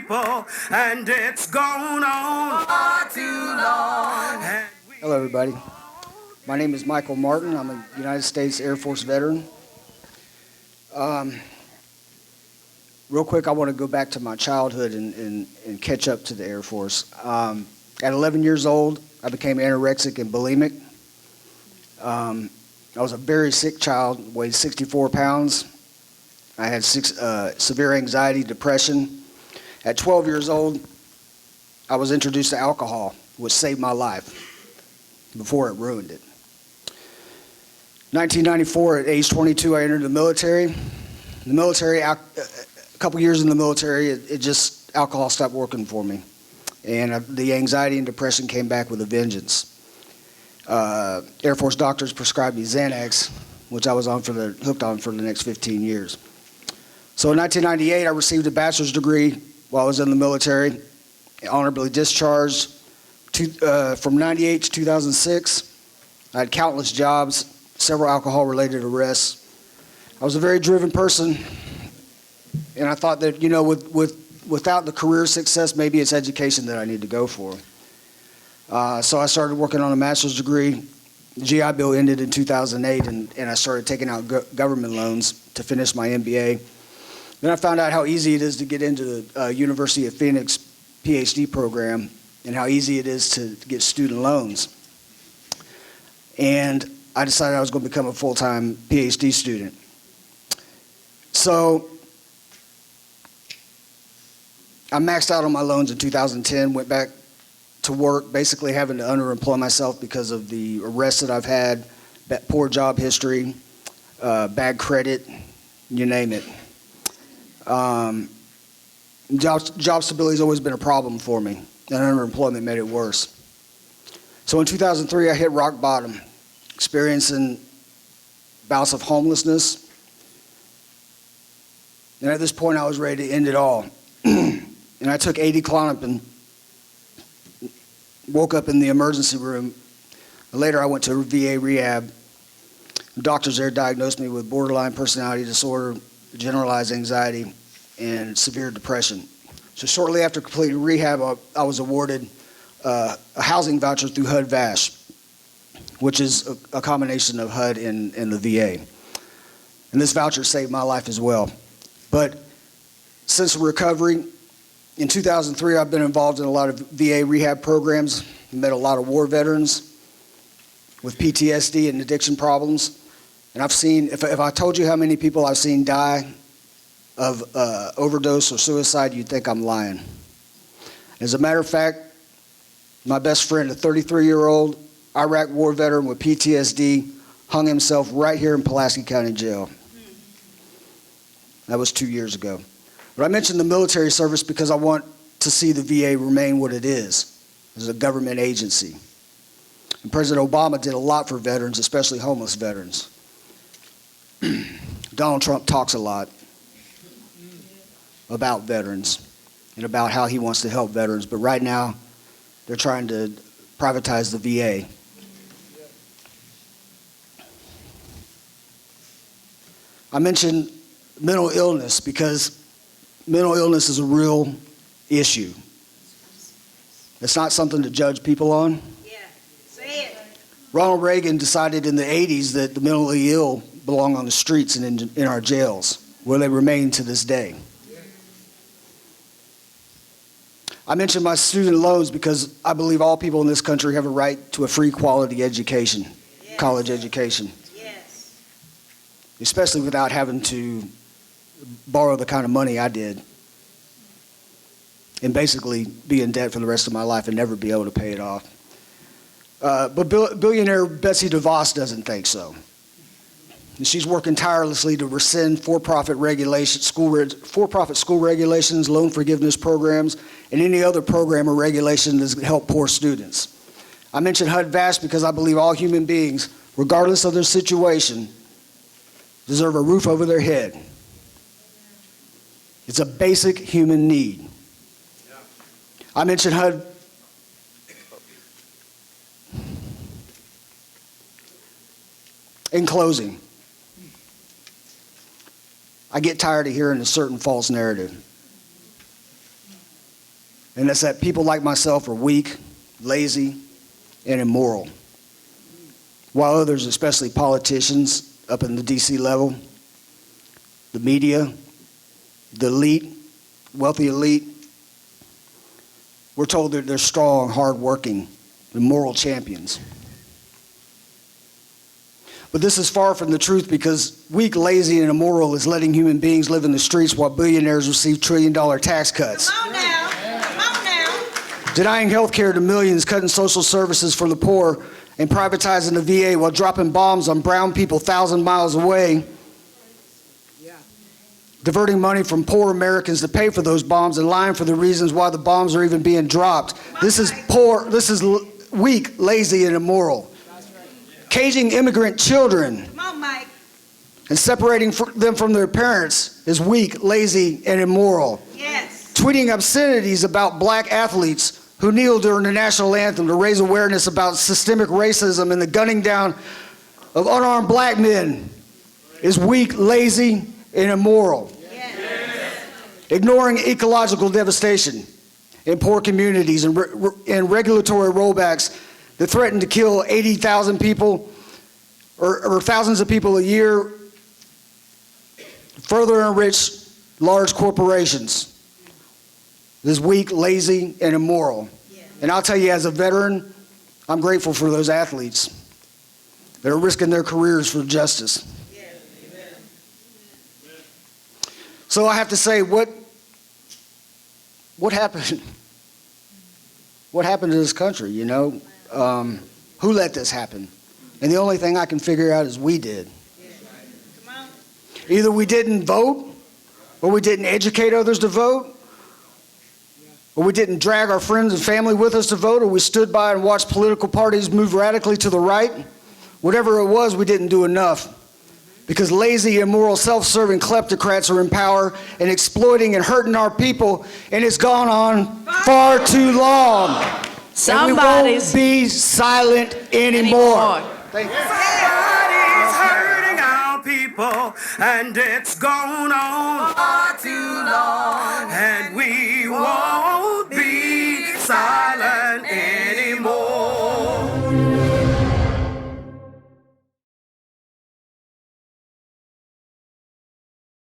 people, and it's gone on far too long. Hello, everybody. My name is Michael Martin. I'm a United States Air Force veteran. Real quick, I want to go back to my childhood and catch up to the Air Force. At 11 years old, I became anorexic and bulimic. I was a very sick child, weighed 64 pounds. I had severe anxiety, depression. At 12 years old, I was introduced to alcohol, which saved my life before it ruined it. 1994, at age 22, I entered the military. A couple years in the military, alcohol stopped working for me. And the anxiety and depression came back with a vengeance. Air Force doctors prescribed me Xanax, which I was hooked on for the next 15 years. So in 1998, I received a bachelor's degree while I was in the military, honorably discharged. From 98 to 2006, I had countless jobs, several alcohol-related arrests. I was a very driven person, and I thought that, without the career success, maybe it's education that I need to go for. So I started working on a master's degree. The GI Bill ended in 2008, and I started taking out government loans to finish my MBA. Then I found out how easy it is to get into the University of Phoenix PhD program and how easy it is to get student loans. And I decided I was going to become a full-time PhD student. So I maxed out on my loans in 2010, went back to work, basically having to underemploy myself because of the arrests that I've had, poor job history, bad credit, you name it. Job stability has always been a problem for me, and underemployment made it worse. So in 2003, I hit rock bottom, experiencing bouts of homelessness. And at this point, I was ready to end it all. And I took 80 Klonopin, woke up in the emergency room. Later, I went to VA rehab. The doctors there diagnosed me with borderline personality disorder, generalized anxiety, and severe depression. So shortly after completing rehab, I was awarded a housing voucher through HUD-VASH, which is a combination of HUD and the VA. And this voucher saved my life as well. But since recovery, in 2003, I've been involved in a lot of VA rehab programs, met a lot of war veterans with PTSD and addiction problems. And I've seen, if I told you how many people I've seen die of overdose or suicide, you'd think I'm lying. As a matter of fact, my best friend, a 33-year-old Iraq war veteran with PTSD, hung himself right here in Pulaski County Jail. That was 2 years ago. But I mentioned the military service because I want to see the VA remain what it is, as a government agency. And President Obama did a lot for veterans, especially homeless veterans. Donald Trump talks a lot about veterans and about how he wants to help veterans, but right now they're trying to privatize the VA. I mentioned mental illness because mental illness is a real issue. It's not something to judge people on. Yeah, say it. Ronald Reagan decided in the 80s that the mentally ill belong on the streets and in our jails, where they remain to this day. I mentioned my student loans because I believe all people in this country have a right to a free quality education, yes. College education. Yes. Especially without having to borrow the kind of money I did and basically be in debt for the rest of my life and never be able to pay it off. But billionaire Betsy DeVos doesn't think so. And she's working tirelessly to rescind for-profit school regulations, loan forgiveness programs, and any other program or regulation that help poor students. I mentioned HUD-VASH because I believe all human beings, regardless of their situation, deserve a roof over their head. It's a basic human need. I mentioned HUD. In closing, I get tired of hearing a certain false narrative. And it's that people like myself are weak, lazy, and immoral. While others, especially politicians up in the DC level, the media, the elite, wealthy elite, we're told that they're strong, hardworking, and moral champions. But this is far from the truth, because weak, lazy, and immoral is letting human beings live in the streets while billionaires receive trillion-dollar tax cuts. Come on now. Come on now. Denying health care to millions, cutting social services for the poor, and privatizing the VA while dropping bombs on brown people 1,000 miles away. Diverting money from poor Americans to pay for those bombs and lying for the reasons why the bombs are even being dropped. This is poor, this is weak, lazy, and immoral. Caging immigrant children Come on, Mike. and separating them from their parents is weak, lazy, and immoral. Yes. Tweeting obscenities about black athletes who kneel during the national anthem to raise awareness about systemic racism and the gunning down of unarmed black men is weak, lazy, and immoral. Yes. Ignoring ecological devastation in poor communities and regulatory rollbacks that threaten to kill 80,000 people or thousands of people a year, further enrich large corporations. This is weak, lazy, and immoral. Yes. And I'll tell you, as a veteran, I'm grateful for those athletes that are risking their careers for justice. Yes. So I have to say, what happened? What happened to this country, you know? Who let this happen? And the only thing I can figure out is we did. Come on. Either we didn't vote, or we didn't educate others to vote, or we didn't drag our friends and family with us to vote, or we stood by and watched political parties move radically to the right. Whatever it was, we didn't do enough. Because lazy, immoral, self-serving kleptocrats are in power and exploiting and hurting our people, and it's gone on far too long. Somebody's And we won't be silent anymore. Thank you. Somebody's hurting our people, and it's gone on far too long. And we won't